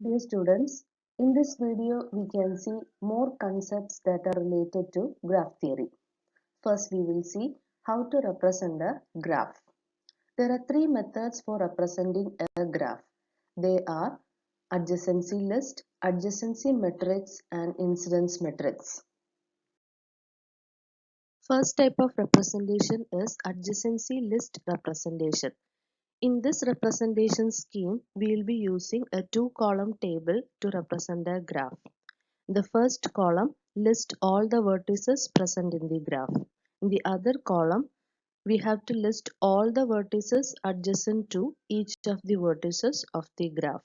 Dear students, in this video we can see more concepts that are related to graph theory. First we will see how to represent a graph. There are three methods for representing a graph. They are adjacency list, adjacency matrix and incidence matrix. First type of representation is adjacency list representation. In this representation scheme, we will be using a two-column table to represent a graph. The first column lists all the vertices present in the graph. In the other column, we have to list all the vertices adjacent to each of the vertices of the graph.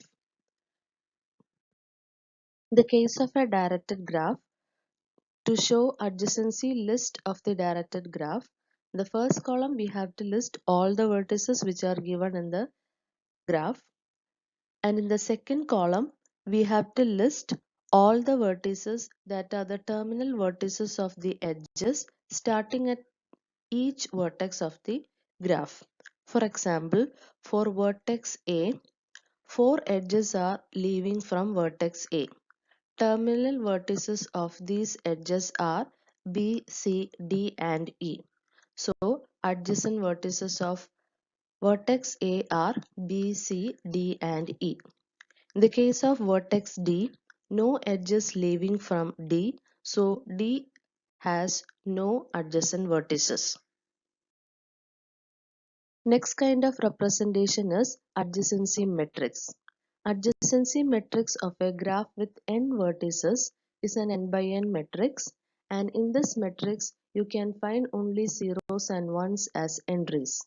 In the case of a directed graph, to show adjacency list of the directed graph, the first column we have to list all the vertices which are given in the graph, and in the second column we have to list all the vertices that are the terminal vertices of the edges starting at each vertex of the graph. For example, for vertex A, 4 edges are leaving from vertex A. Terminal vertices of these edges are B, C, D and E. So, adjacent vertices of vertex A are B, C, D and E. In the case of vertex D, no edges leaving from D, so D has no adjacent vertices. Next kind of representation is adjacency matrix. Adjacency matrix of a graph with n vertices is an n by n matrix, and in this matrix you can find only zeros and ones as entries.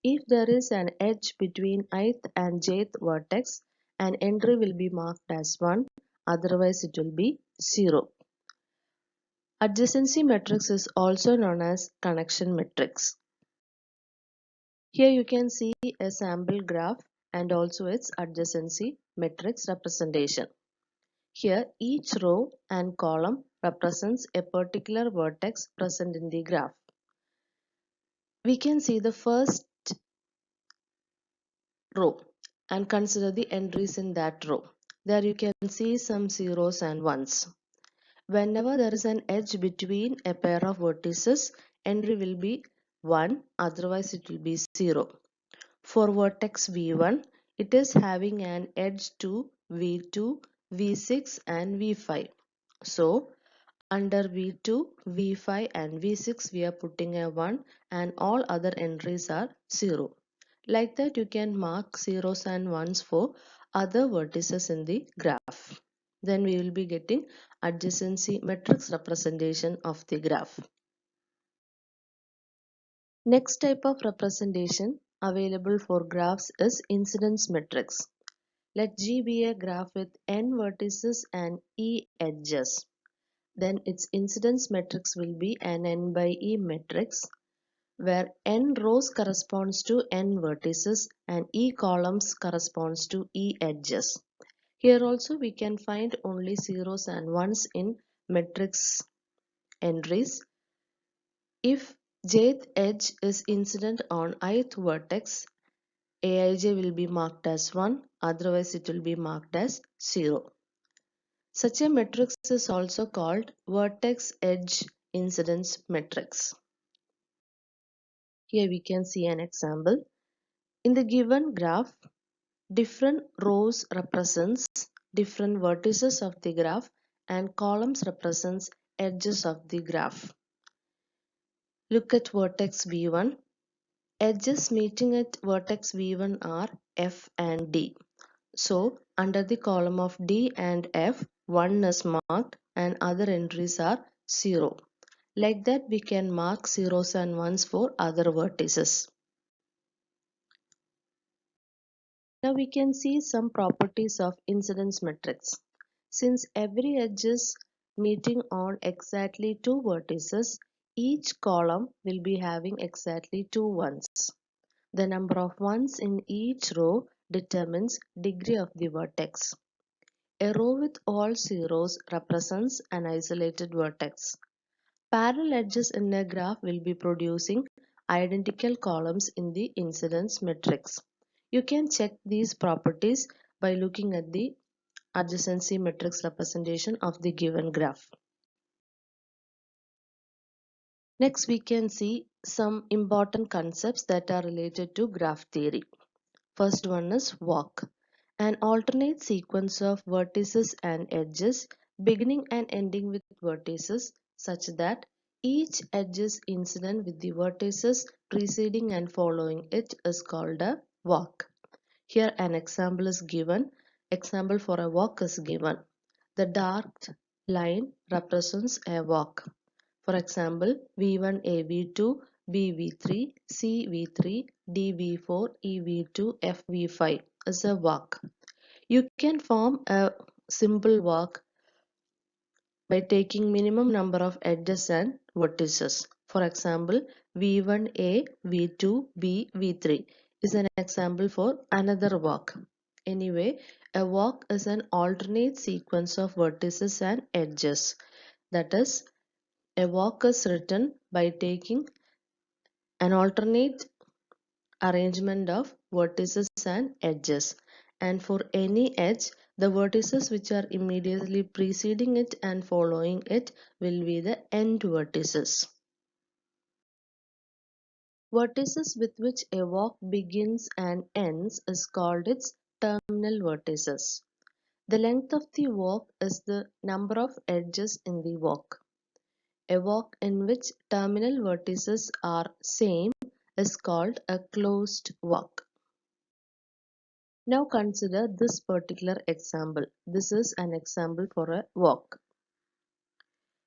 If there is an edge between ith and jth vertex, an entry will be marked as 1, otherwise it will be 0. Adjacency matrix is also known as connection matrix. Here you can see a sample graph and also its adjacency matrix representation. Here each row and column represents a particular vertex present in the graph. We can see the first row and consider the entries in that row. There you can see some zeros and ones. Whenever there is an edge between a pair of vertices, entry will be 1, otherwise it will be 0. For vertex V1, it is having an edge to V2, V6 and V5. So, under V2, V5 and V6 we are putting a 1 and all other entries are 0. Like that you can mark zeros and ones for other vertices in the graph. Then we will be getting adjacency matrix representation of the graph. Next type of representation available for graphs is incidence matrix. Let G be a graph with n vertices and e edges. Then its incidence matrix will be an n by e matrix, where n rows corresponds to n vertices and e columns corresponds to e edges. Here also we can find only zeros and ones in matrix entries. If jth edge is incident on ith vertex, Aij will be marked as 1, otherwise it will be marked as 0. Such a matrix is also called vertex edge incidence matrix. Here we can see an example. In the given graph, different rows represents different vertices of the graph and columns represents edges of the graph. Look at vertex V1. Edges meeting at vertex V1 are F and D. So, under the column of D and F, 1 is marked and other entries are 0. Like that, we can mark zeros and ones for other vertices. Now we can see some properties of incidence matrix. Since every edge is meeting on exactly 2 vertices, each column will be having exactly 2 ones. The number of ones in each row determines degree of the vertex. A row with all zeros represents an isolated vertex. Parallel edges in a graph will be producing identical columns in the incidence matrix. You can check these properties by looking at the adjacency matrix representation of the given graph. Next, we can see some important concepts that are related to graph theory. First one is walk. An alternate sequence of vertices and edges beginning and ending with vertices such that each edge is incident with the vertices preceding and following it is called a walk. Here an example is given. Example for a walk is given. The dark line represents a walk. For example, V1 AV2, BV3, CV3, DV4, EV2, FV5 is a walk. You can form a simple walk by taking minimum number of edges and vertices. For example, V1A, V2B, V3 is an example for another walk. Anyway, a walk is an alternate sequence of vertices and edges. That is, a walk is written by taking an alternate arrangement of vertices and edges, and for any edge the vertices which are immediately preceding it and following it will be the end vertices. Vertices with which a walk begins and ends is called its terminal vertices. The length of the walk is the number of edges in the walk. A walk in which terminal vertices are same is called a closed walk. Now consider this particular example. This is an example for a walk.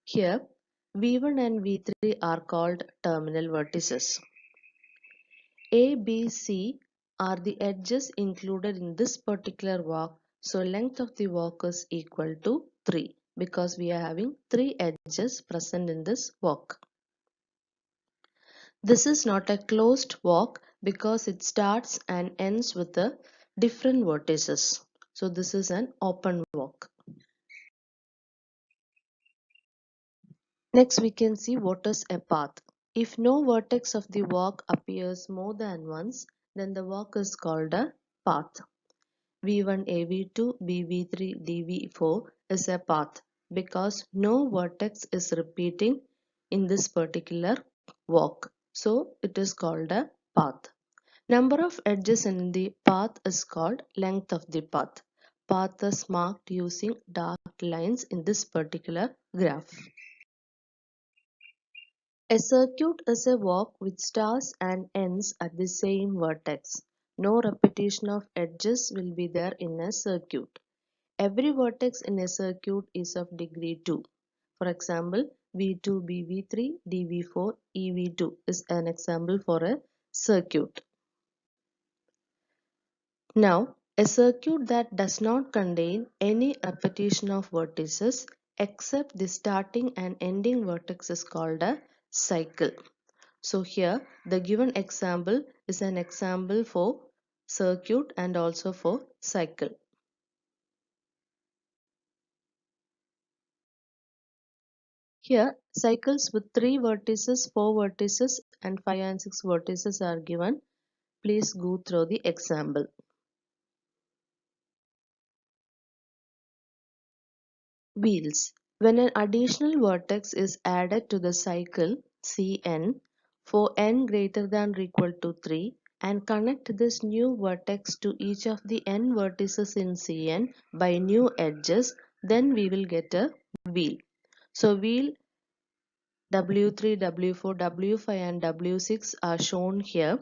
Here V1 and V3 are called terminal vertices. A, B, C are the edges included in this particular walk. So length of the walk is equal to 3 because we are having 3 edges present in this walk. This is not a closed walk because it starts and ends with the different vertices. So this is an open walk. Next we can see what is a path. If no vertex of the walk appears more than once, then the walk is called a path. V1, AV2, BV3, DV4 is a path because no vertex is repeating in this particular walk. So it is called a path. Number of edges in the path is called length of the path. Path is marked using dark lines in this particular graph. A circuit is a walk which starts and ends at the same vertex. No repetition of edges will be there in a circuit. Every vertex in a circuit is of degree 2. For example, V2, BV3, DV4, EV2 is an example for a circuit. Now, a circuit that does not contain any repetition of vertices except the starting and ending vertex is called a cycle. So here the given example is an example for circuit and also for cycle. Here cycles with 3 vertices, 4 vertices and 5 and 6 vertices are given. Please go through the example. Wheels. When an additional vertex is added to the cycle Cn for n greater than or equal to 3 and connect this new vertex to each of the n vertices in Cn by new edges, then we will get a wheel. So wheel W3, W4, W5 and W6 are shown here.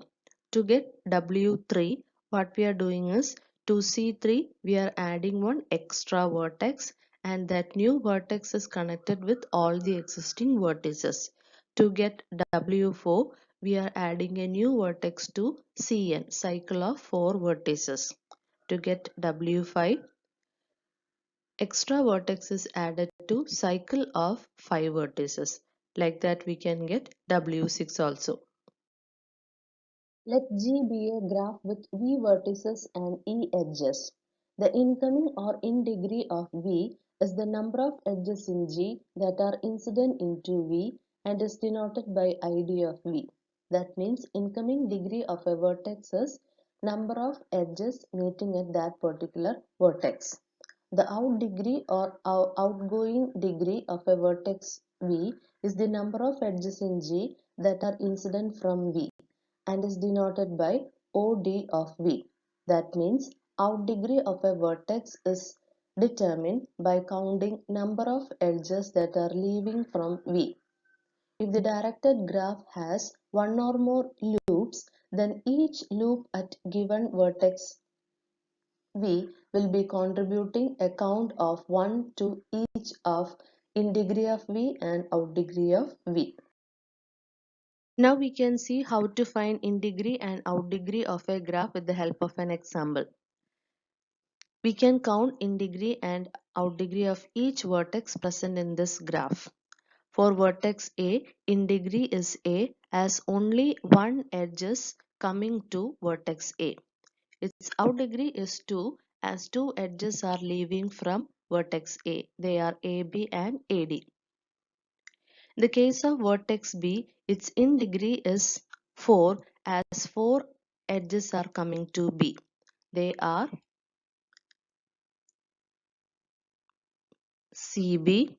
To get W3, what we are doing is to C3 we are adding one extra vertex and that new vertex is connected with all the existing vertices. To get W4 we are adding a new vertex to Cn, cycle of 4 vertices. To get W5, extra vertex is added to cycle of 5 vertices. Like that we can get W6 also. Let G be a graph with V vertices and E edges. The incoming or in degree of V is the number of edges in G that are incident into V and is denoted by ID of V. That means incoming degree of a vertex is number of edges meeting at that particular vertex. The out degree or outgoing degree of a vertex V is the number of edges in G that are incident from V and is denoted by OD of V. That means out degree of a vertex is determined by counting number of edges that are leaving from V. If the directed graph has one or more loops, then each loop at given vertex V will be contributing a count of 1 to each of in degree of V and out degree of V. Now we can see how to find in degree and out degree of a graph with the help of an example. We can count in degree and out degree of each vertex present in this graph. For vertex A, in degree is A as only one edge is coming to vertex A. Its out degree is 2 as two edges are leaving from vertex A. They are AB and AD. In the case of vertex B, its in degree is 4 as 4 edges are coming to B. They are CB,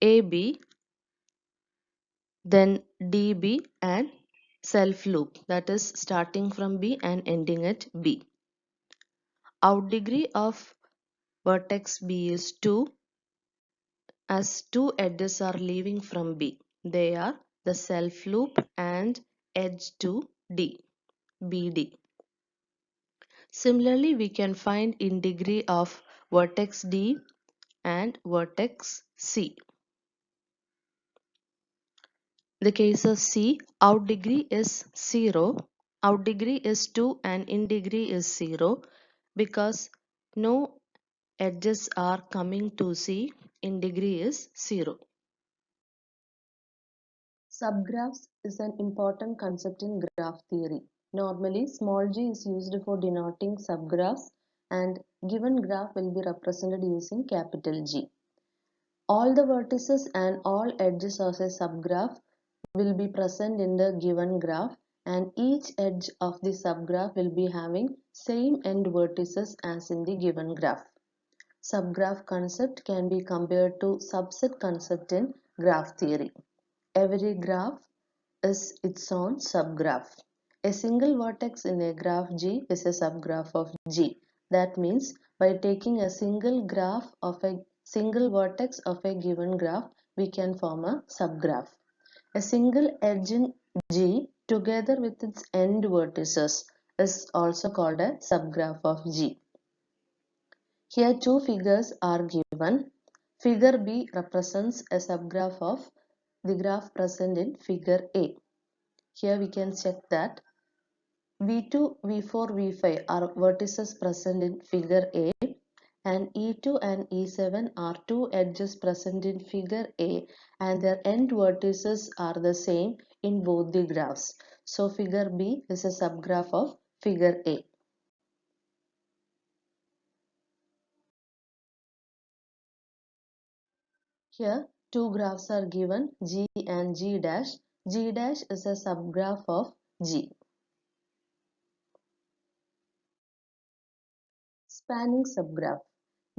AB, then DB and self loop, that is starting from B and ending at B. Out degree of vertex B is 2 as two edges are leaving from B. They are the self loop and edge to D, BD. Similarly, we can find in degree of vertex D and vertex C. The case of C, out degree is 0, out degree is 2 and in degree is 0 because no edges are coming to C, in degree is 0. Subgraphs is an important concept in graph theory. Normally, small g is used for denoting subgraphs and given graph will be represented using capital G. All the vertices and all edges of a subgraph will be present in the given graph and each edge of the subgraph will be having same end vertices as in the given graph. Subgraph concept can be compared to subset concept in graph theory. Every graph is its own subgraph. A single vertex in a graph G is a subgraph of G. That means by taking a single graph of a single vertex of a given graph, we can form a subgraph. A single edge in G together with its end vertices is also called a subgraph of G. Here two figures are given. Figure B represents a subgraph of the graph present in figure A. Here we can check that V2, V4, V5 are vertices present in figure A and E2 and E7 are two edges present in figure A and their end vertices are the same in both the graphs. So figure B is a subgraph of figure A. Here two graphs are given G and G dash. G dash is a subgraph of G. Spanning subgraph.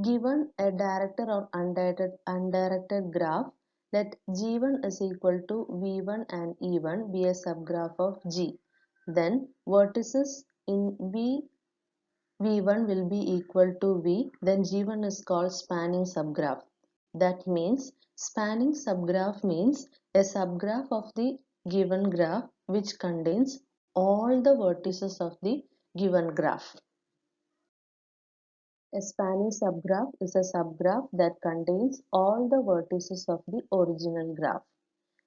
Given a directed or undirected graph, let G1 is equal to V1 and E1 be a subgraph of G. Then vertices in V1 will be equal to V. Then G1 is called spanning subgraph. That means spanning subgraph means a subgraph of the given graph which contains all the vertices of the given graph. A spanning subgraph is a subgraph that contains all the vertices of the original graph.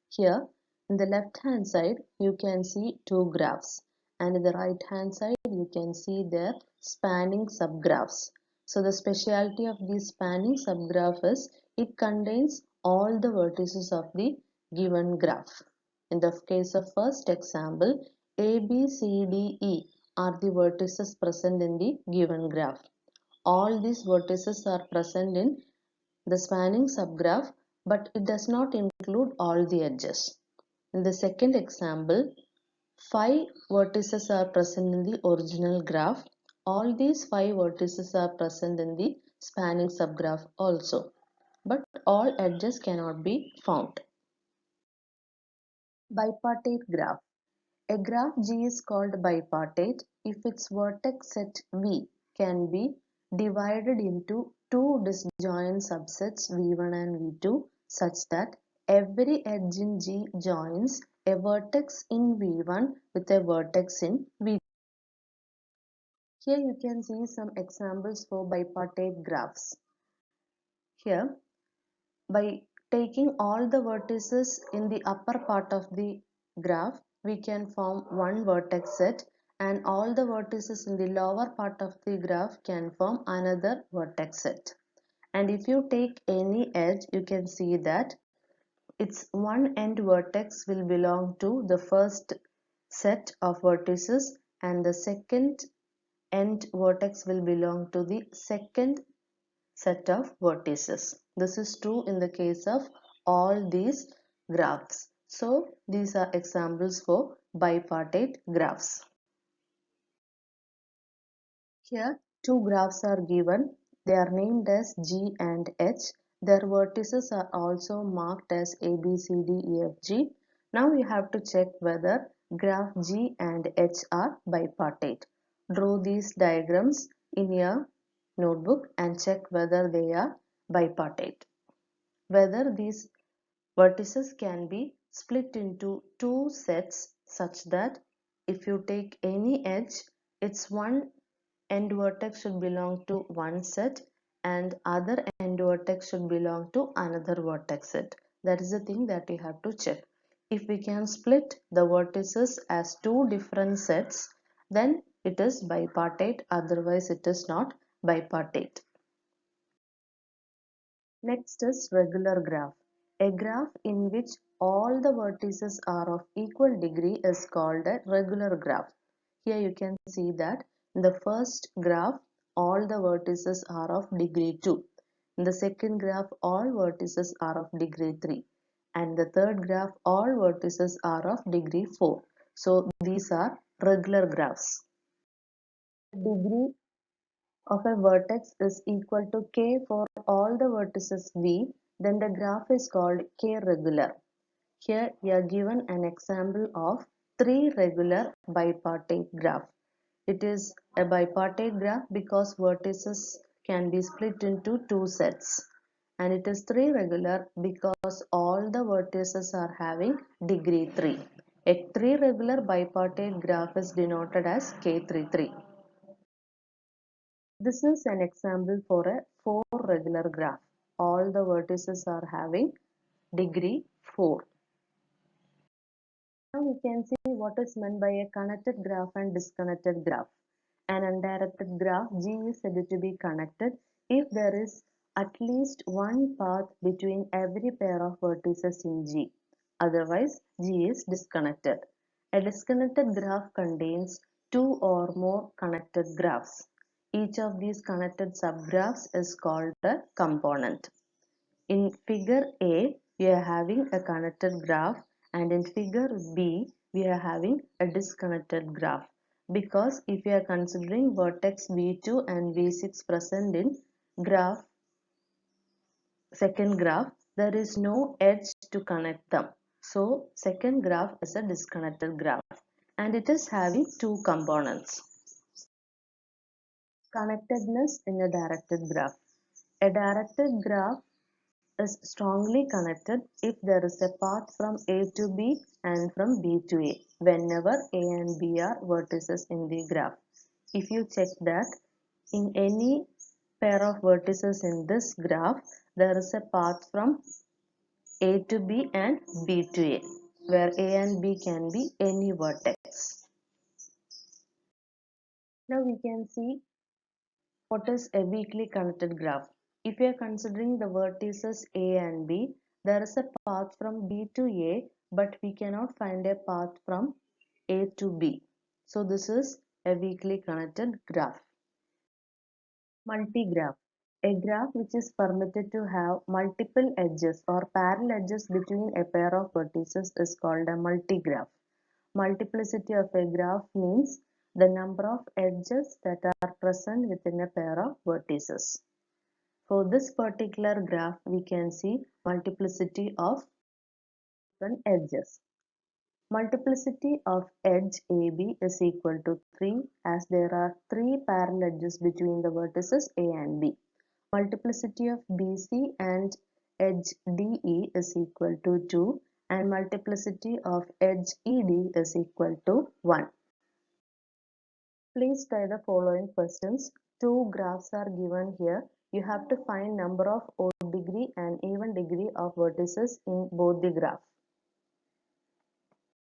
Here, in the left hand side, you can see two graphs, and in the right hand side, you can see their spanning subgraphs. So, the specialty of this spanning subgraph is it contains all the vertices of the given graph. In the case of first example, A, B, C, D, E are the vertices present in the given graph. All these vertices are present in the spanning subgraph, but it does not include all the edges. In the second example, 5 vertices are present in the original graph. All these 5 vertices are present in the spanning subgraph also, but all edges cannot be found. Bipartite graph. A graph G is called bipartite if its vertex set V can be divided into two disjoint subsets V1 and V2 such that every edge in G joins a vertex in V1 with a vertex in V2. Here you can see some examples for bipartite graphs. Here, by taking all the vertices in the upper part of the graph, we can form one vertex set, and all the vertices in the lower part of the graph can form another vertex set. And if you take any edge, you can see that its one end vertex will belong to the first set of vertices, and the second end vertex will belong to the second set of vertices. This is true in the case of all these graphs. So these are examples for bipartite graphs. Here two graphs are given. They are named as G and H. Their vertices are also marked as A, B, C, D, E, F, G. Now we have to check whether graph G and H are bipartite. Draw these diagrams in your notebook and check whether they are bipartite. Whether these vertices can be split into two sets such that if you take any edge, its one end vertex should belong to one set and other end vertex should belong to another vertex set. That is the thing that we have to check. If we can split the vertices as two different sets, then it is bipartite, otherwise it is not bipartite. Next is regular graph. A graph in which all the vertices are of equal degree is called a regular graph. Here you can see that in the first graph all the vertices are of degree 2. In the second graph all vertices are of degree 3. And the third graph all vertices are of degree 4. So these are regular graphs. Degree of a vertex is equal to k for all the vertices V, then the graph is called k-regular. Here we are given an example of three regular bipartite graph. It is a bipartite graph because vertices can be split into two sets. And it is three regular because all the vertices are having degree 3. A three regular bipartite graph is denoted as K33. This is an example for a four regular graph. All the vertices are having degree 4. Now we can see what is meant by a connected graph and disconnected graph. An undirected graph G is said to be connected if there is at least one path between every pair of vertices in G. Otherwise, G is disconnected. A disconnected graph contains two or more connected graphs. Each of these connected subgraphs is called a component. In figure A, we are having a connected graph, and in figure B, we are having a disconnected graph. Because if we are considering vertex V2 and V6 present in graph, second graph, there is no edge to connect them. So second graph is a disconnected graph and it is having two components. Connectedness in a directed graph. A directed graph is strongly connected if there is a path from A to B and from B to A whenever A and B are vertices in the graph. If you check that in any pair of vertices in this graph, there is a path from A to B and B to A, where A and B can be any vertex. Now we can see what is a weakly connected graph. If we are considering the vertices A and B, there is a path from B to A, but we cannot find a path from A to B. So this is a weakly connected graph. Multigraph. A graph which is permitted to have multiple edges or parallel edges between a pair of vertices is called a multigraph. Multiplicity of a graph means the number of edges that are present within a pair of vertices. For this particular graph, we can see multiplicity of different edges. Multiplicity of edge AB is equal to 3 as there are 3 parallel edges between the vertices A and B. Multiplicity of BC and edge DE is equal to 2 and multiplicity of edge ED is equal to 1. Please try the following questions. Two graphs are given here. You have to find number of odd degree and even degree of vertices in both the graph.